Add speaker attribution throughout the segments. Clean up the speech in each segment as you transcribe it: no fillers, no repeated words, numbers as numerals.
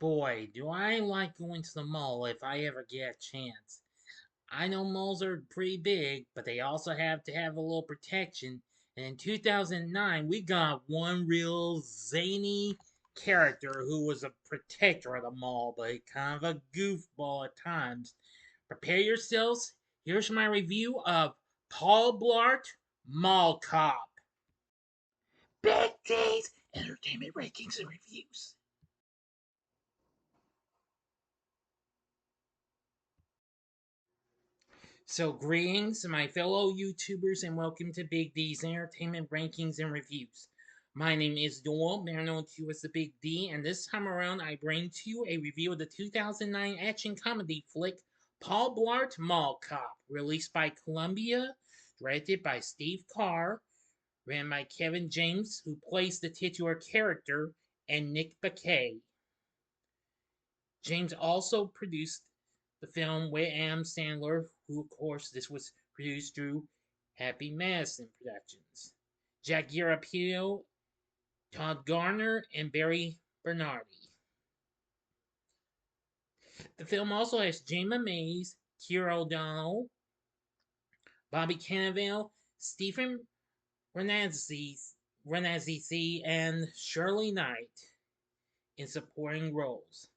Speaker 1: Boy, do I like going to the mall if I ever get a chance. I know malls are pretty big, but they also have to have a little protection. And in 2009, we got one real zany character who was a protector of the mall, but kind of a goofball at times. Prepare yourselves. Here's my review of Paul Blart, Mall Cop. Big D's Entertainment Rankings and Reviews. So, greetings, my fellow YouTubers, and welcome to Big D's Entertainment Rankings and Reviews. My name is Doyle, better known to you as the Big D, and this time around I bring to you a review of the 2009 action comedy flick Paul Blart Mall Cop, released by Columbia, directed by Steve Carr, written by Kevin James, who plays the titular character, and Nick Bakay. James also produced the film with Adam Sandler, who, of course, this was produced through Happy Madison Productions. Jack Garapino, Todd Garner, and Barry Bernardi. The film also has Jayma Mays, Keir O'Donnell, Bobby Cannavale, Stephen Rannazzisi, and Shirley Knight in supporting roles.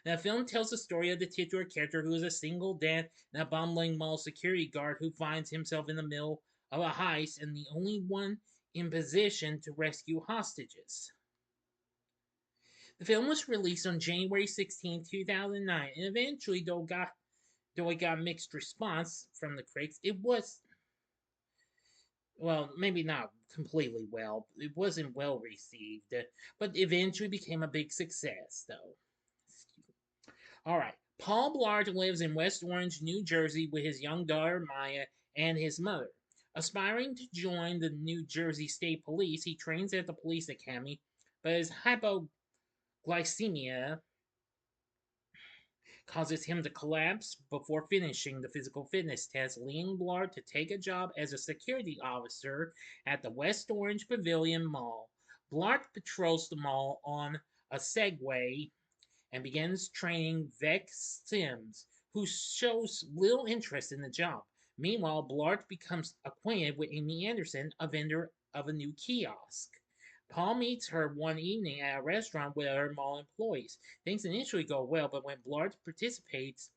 Speaker 1: The film tells the story of the titular character who is a single dad and a bumbling mall security guard who finds himself in the middle of a heist and the only one in position to rescue hostages. The film was released on January 16, 2009, and eventually, though it got mixed response from the critics, it was, well, maybe not completely well. It wasn't well received, but eventually became a big success, though. All right. Paul Blart lives in West Orange, New Jersey with his young daughter Maya and his mother. Aspiring to join the New Jersey State Police, he trains at the police academy, but his hypoglycemia causes him to collapse before finishing the physical fitness test, leading Blart to take a job as a security officer at the West Orange Pavilion Mall. Blart patrols the mall on a Segway and begins training Vex Sims, who shows little interest in the job. Meanwhile, Blart becomes acquainted with Amy Anderson, a vendor of a new kiosk. Paul meets her one evening at a restaurant with other mall employees. Things initially go well, but when Blart participates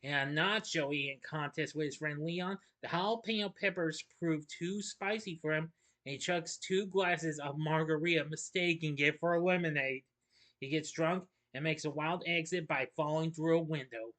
Speaker 1: in a nacho eating contest with his friend Leon, the jalapeno peppers prove too spicy for him, and he chugs 2 glasses of margarita, mistaking it for lemonade. He gets drunk and makes a wild exit by falling through a window.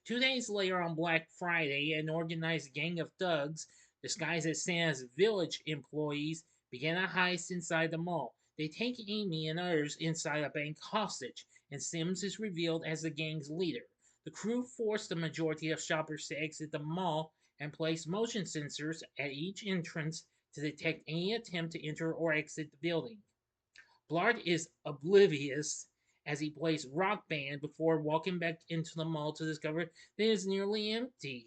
Speaker 1: 2 days later, on Black Friday, an organized gang of thugs, disguised as Santa's village employees, begin a heist inside the mall. They take Amy and others inside a bank hostage, and Sims is revealed as the gang's leader. The crew force the majority of shoppers to exit the mall and place motion sensors at each entrance to detect any attempt to enter or exit the building. Blart is oblivious as he plays Rock Band before walking back into the mall to discover that it is nearly empty.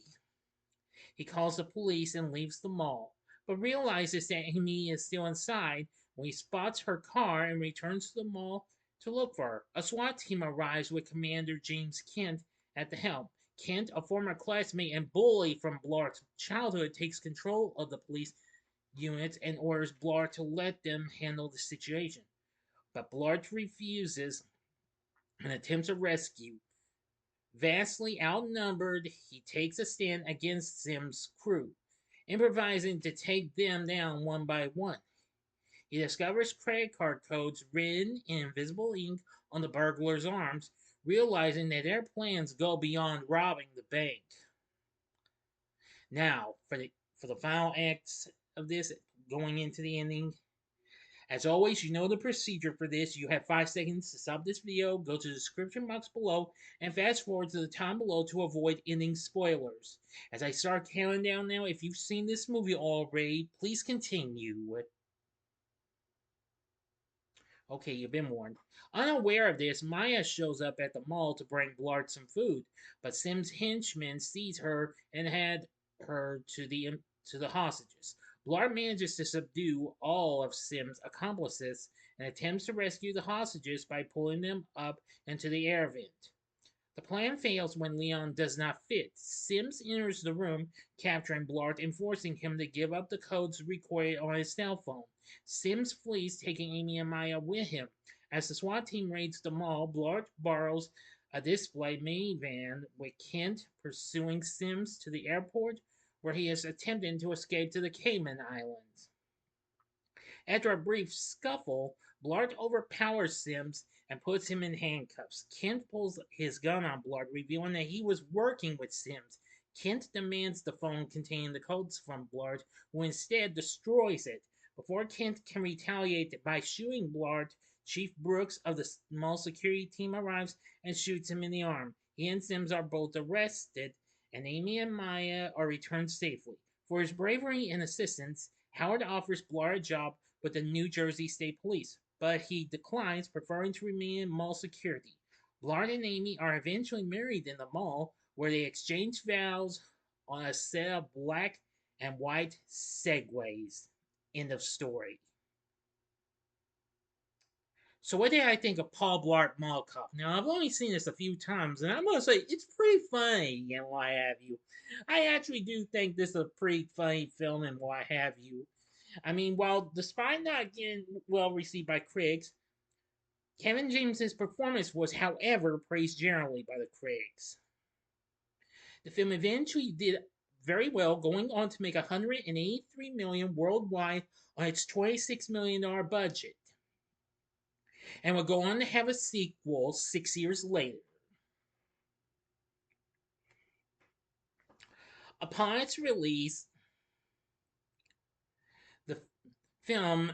Speaker 1: He calls the police and leaves the mall, but realizes that Amy is still inside when he spots her car and returns to the mall to look for her. A SWAT team arrives with Commander James Kent at the helm. Kent, a former classmate and bully from Blart's childhood, takes control of the police units and orders Blart to let them handle the situation. But Blart refuses and attempts a rescue. Vastly outnumbered, he takes a stand against Sim's crew, improvising to take them down one by one. He discovers credit card codes written in invisible ink on the burglar's arms, realizing that their plans go beyond robbing the bank. Now, for the final acts of this, going into the ending, as always, you know the procedure for this. You have 5 seconds to stop this video, go to the description box below, and fast forward to the time below to avoid ending spoilers. As I start counting down now, if you've seen this movie already, please continue. Okay, you've been warned. Unaware of this, Maya shows up at the mall to bring Blart some food, but Sim's henchman sees her and had her to the hostages. Blart manages to subdue all of Sim's accomplices and attempts to rescue the hostages by pulling them up into the air vent. The plan fails when Leon does not fit. Sims enters the room, capturing Blart and forcing him to give up the codes recorded on his cell phone. Sims flees, taking Amy and Maya with him. As the SWAT team raids the mall, Blart borrows a display minivan with Kent pursuing Sims to the airport, where he is attempting to escape to the Cayman Islands. After a brief scuffle, Blart overpowers Sims and puts him in handcuffs. Kent pulls his gun on Blart, revealing that he was working with Sims. Kent demands the phone containing the codes from Blart, who instead destroys it. Before Kent can retaliate by shooting Blart, Chief Brooks of the mall security team arrives and shoots him in the arm. He and Sims are both arrested, and Amy and Maya are returned safely. For his bravery and assistance, Howard offers Blart a job with the New Jersey State Police, but he declines, preferring to remain in mall security. Blart and Amy are eventually married in the mall, where they exchange vows on a set of black and white segways. End of story. So what did I think of Paul Blart Mall Cop? Now I've only seen this a few times, and I'm gonna say it's pretty funny and what have you. I actually do think this is a pretty funny film and what have you. I mean, while despite not getting well received by critics, Kevin James's performance was, however, praised generally by the critics. The film eventually did very well, going on to make $183 million worldwide on its $26 million budget, and would go on to have a sequel 6 years later. Upon its release, the film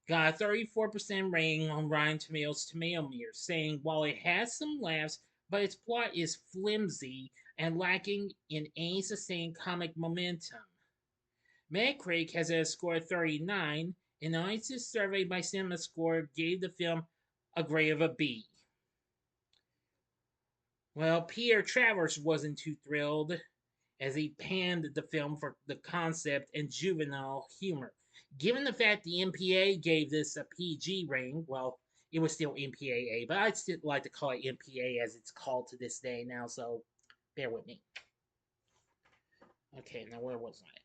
Speaker 1: got a 34% rating on Rotten Tomatoes tomato meter, saying while it has some laughs, but its plot is flimsy and lacking in any sustained comic momentum. Metacritic has a score of 39, and the audience's survey by CinemaScore gave the film a grade of a B. Well, Peter Travers wasn't too thrilled, as he panned the film for the concept and juvenile humor. Given the fact the MPA gave this a PG rating, well, it was still MPAA, but I'd still like to call it MPA as it's called to this day now, so bear with me. Okay, now where was I?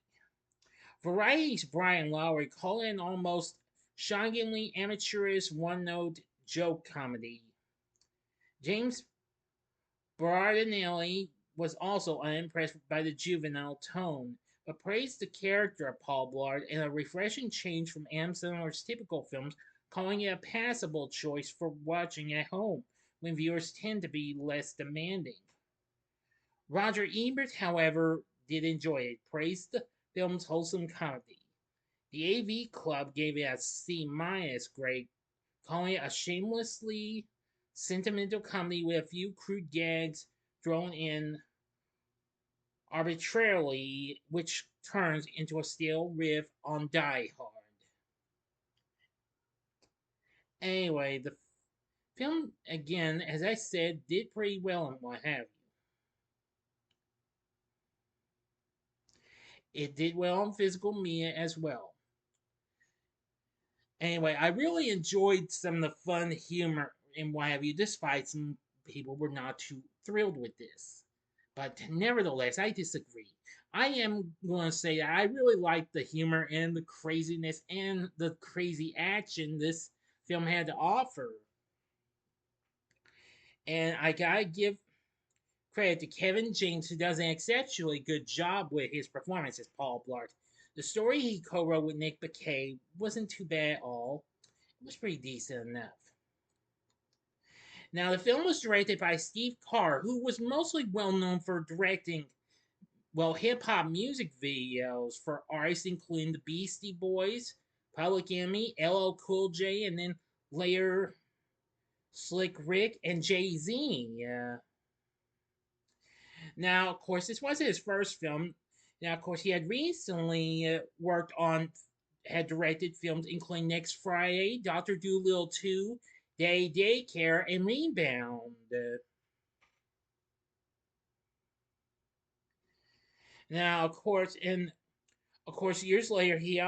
Speaker 1: Variety's Brian Lowry called it an almost shockingly amateurish one-note joke comedy. James Berardinelli was also unimpressed by the juvenile tone, but praised the character of Paul Blart and a refreshing change from Adam Sandler's typical films, calling it a passable choice for watching at home when viewers tend to be less demanding. Roger Ebert, however, did enjoy it, praised the film's wholesome comedy. The AV Club gave it a C- grade, calling it a shamelessly sentimental comedy with a few crude gags thrown in arbitrarily, which turns into a stale riff on Die Hard. Anyway, the film, again, as I said, did pretty well and what have you. It did well on physical media as well. Anyway, I really enjoyed some of the fun humor and what have you, despite some people were not too thrilled with this. But nevertheless, I disagree. I am going to say that I really like the humor and the craziness and the crazy action this film had to offer. And I gotta give credit to Kevin James, who does an exceptionally good job with his performance as Paul Blart. The story he co-wrote with Nick Bakay wasn't too bad at all. It was pretty decent enough. Now, the film was directed by Steve Carr, who was mostly well known for directing, well, hip hop music videos for artists including the Beastie Boys, Public Enemy, LL Cool J, and then later Slick Rick and Jay Z. Now, of course, this wasn't his first film. Now, of course, he had recently worked on, had directed films including Next Friday, Doctor Dolittle 2, Day Daycare, and Rebound. Now, of course, in Of course, years later, he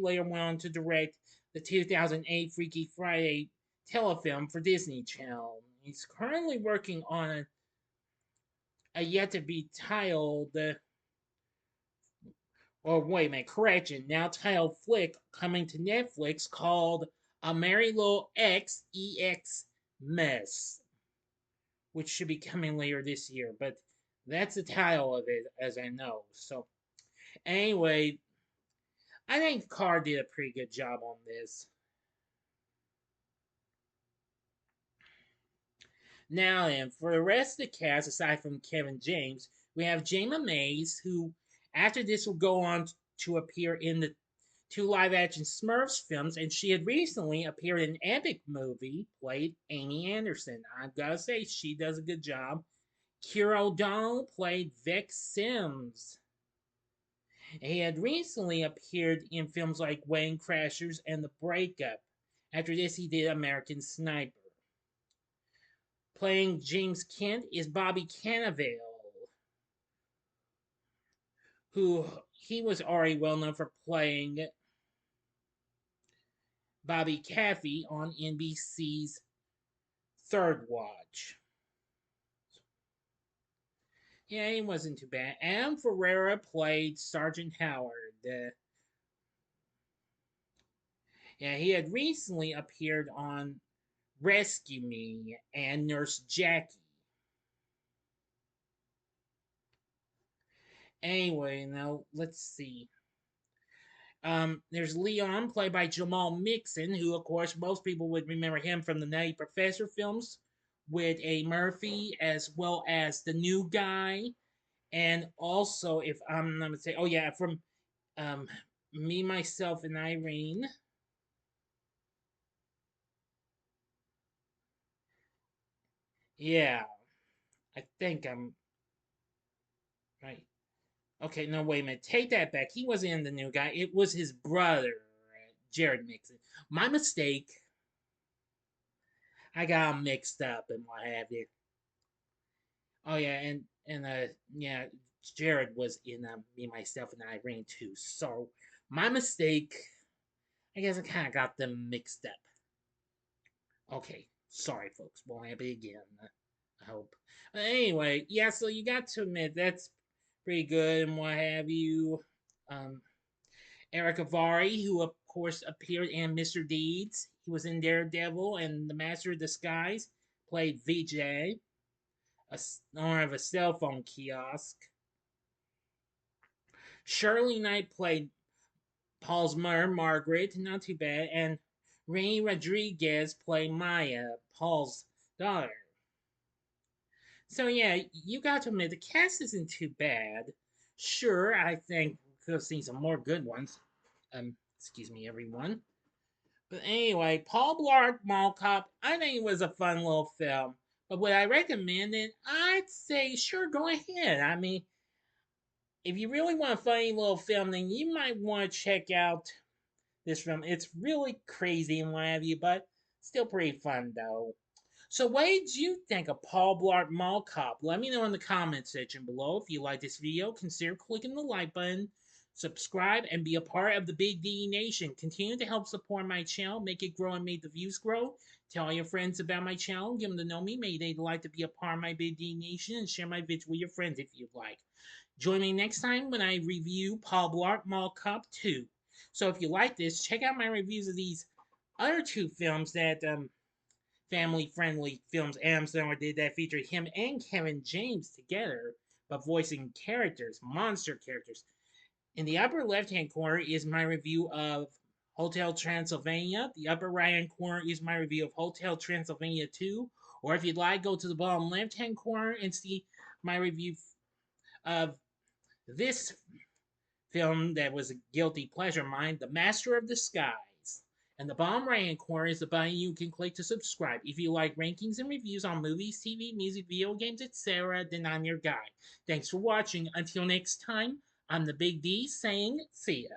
Speaker 1: later went on to direct the 2008 Freaky Friday telefilm for Disney Channel. He's currently working on a yet to be titled, or wait a minute, correction, now titled flick coming to Netflix called A Merry Little XEX Mess, which should be coming later this year. But that's the title of it, as I know. So, anyway, I think Carr did a pretty good job on this. Now then, for the rest of the cast, aside from Kevin James, we have Jayma Mays, who after this will go on to appear in the two live-action Smurfs films, and she had recently appeared in an epic movie, played Amy Anderson. I've got to say, she does a good job. Keir O'Donnell played Vex Sims. He had recently appeared in films like Wedding Crashers and The Breakup. After this, he did American Sniper. Playing James Kent is Bobby Cannavale, who he was already well known for playing Bobby Caffey on NBC's Third Watch. Yeah, he wasn't too bad. Adam Ferreira played Sergeant Howard. Yeah, he had recently appeared on Rescue Me and Nurse Jackie. Anyway, now let's see. There's Leon, played by Jamal Mixon, who, of course, most people would remember him from the Nutty Professor films with A. Murphy, as well as The New Guy, and also, if I'm not mistaken, oh yeah, from um, Me, Myself, and Irene. Yeah, I think I'm right. Okay, no, wait a minute. Take that back. He wasn't in The New Guy. It was his brother, Jared Mixon. My mistake. I got him mixed up and what have you. Oh yeah, and yeah, Jared was in Me, Myself, and Irene too. So my mistake. I guess I kind of got them mixed up. Okay, sorry folks, won't happen again. I hope. But anyway, yeah. So you got to admit that's pretty good and what have you. Um, Eric Avari, who of course appeared in Mr. Deeds. He was in Daredevil and The Master of Disguise. Played VJ, owner of a cell phone kiosk. Shirley Knight played Paul's mother, Margaret, not too bad, and Rainy Rodriguez played Maya, Paul's daughter. So yeah, you got to admit the cast isn't too bad. Sure, I think we could have seen some more good ones. Excuse me, everyone. But anyway, Paul Blart Mall Cop, I think it was a fun little film. But would I recommend it? I'd say sure, go ahead. I mean, if you really want a funny little film, then you might want to check out this film. It's really crazy and what have you, but still pretty fun though. So what did you think of Paul Blart Mall Cop? Let me know in the comment section below. If you like this video, consider clicking the like button, subscribe, and be a part of the Big D Nation. Continue to help support my channel, make it grow and make the views grow. Tell all your friends about my channel, give them to know me. Maybe they'd like to be a part of my Big D Nation and share my vids with your friends if you'd like. Join me next time when I review Paul Blart Mall Cop 2. So if you like this, check out my reviews of these other two films that family-friendly films Adam Sandler did that featured him and Kevin James together, but voicing characters, monster characters. In the upper left-hand corner is my review of Hotel Transylvania. The upper right-hand corner is my review of Hotel Transylvania 2. Or if you'd like, go to the bottom left-hand corner and see my review of this film that was a guilty pleasure of mine, The Master of Disguise. And the bottom right hand corner is the button you can click to subscribe. If you like rankings and reviews on movies, TV, music, video games, etc., then I'm your guy. Thanks for watching. Until next time, I'm the Big D saying see ya.